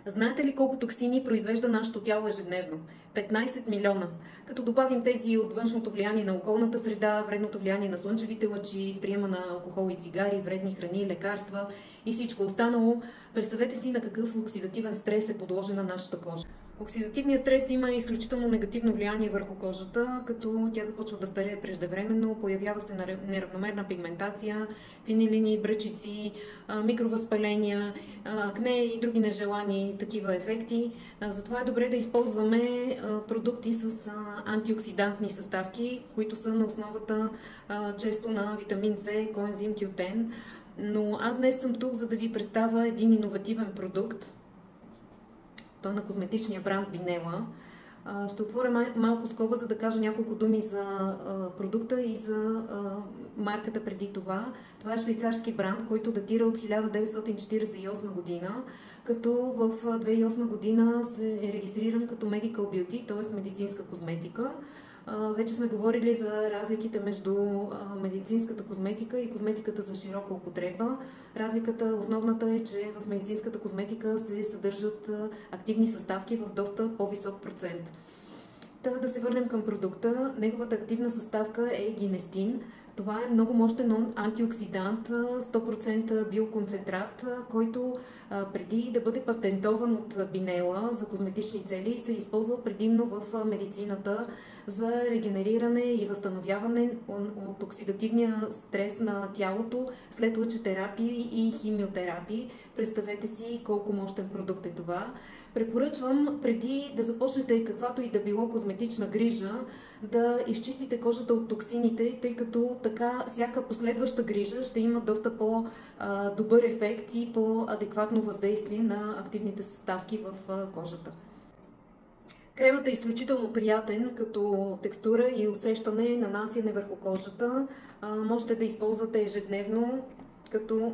Знаете ли колко токсини произвежда нашето тяло ежедневно? 15 милиона. Като добавим тези от външното влияние на околната среда, вредното влияние на слънчевите лъчи, приема на алкохол и цигари, вредни храни, лекарства и всичко останало, представете си на какъв оксидативен стрес е подложена нашата кожа. Оксидативният стрес има изключително негативно влияние върху кожата, като тя започва да старее преждевременно, появява се неравномерна пигментация, фини линии, бръчици, микровъзпаления, акне и други нежелани такива ефекти. Затова е добре да използваме продукти с антиоксидантни съставки, които са на основата често на витамин С, коензим Q10. Но аз днес съм тук, за да ви представя един иновативен продукт. Той е на козметичния бранд Бинела. Ще отворя малко скоба, за да кажа няколко думи за продукта и за марката преди това. Това е швейцарски бранд, който датира от 1948 година, като в 2008 година се е регистриран като Medical Beauty, т.е. медицинска козметика. Вече сме говорили за разликите между медицинската козметика и козметиката за широка употреба. Разликата, основната е, че в медицинската козметика се съдържат активни съставки в доста по-висок процент. Да се върнем към продукта. Неговата активна съставка е гинестин. Това е много мощен антиоксидант, 100% биоконцентрат, който преди да бъде патентован от Бинела за козметични цели, се използва предимно в медицината за регенериране и възстановяване от оксидативния стрес на тялото след лъчетерапии и химиотерапии. Представете си колко мощен продукт е това. Препоръчвам, преди да започнете каквато и да било козметична грижа, да изчистите кожата от токсините, тъй като така всяка последваща грижа ще има доста по-добър ефект и по-адекватно въздействие на активните съставки в кожата. Кремът е изключително приятен като текстура и усещане, нанасяне върху кожата. Можете да използвате ежедневно като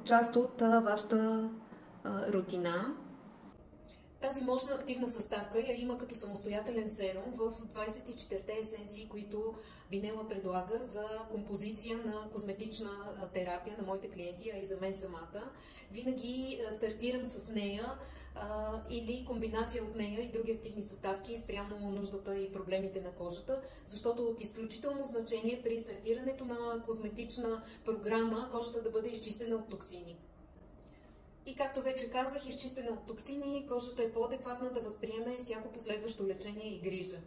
част от вашата рутина. Тази мощна активна съставка я има като самостоятелен серум в 24-те есенции, които Бинела предлага за композиция на козметична терапия на моите клиенти, а и за мен самата. Винаги стартирам с нея или комбинация от нея и други активни съставки спрямо нуждата и проблемите на кожата, защото от изключително значение при стартирането на козметична програма кожата да бъде изчистена от токсини. И както вече казах, изчистена от токсини, кожата е по-адекватна да възприеме всяко последващо лечение и грижа.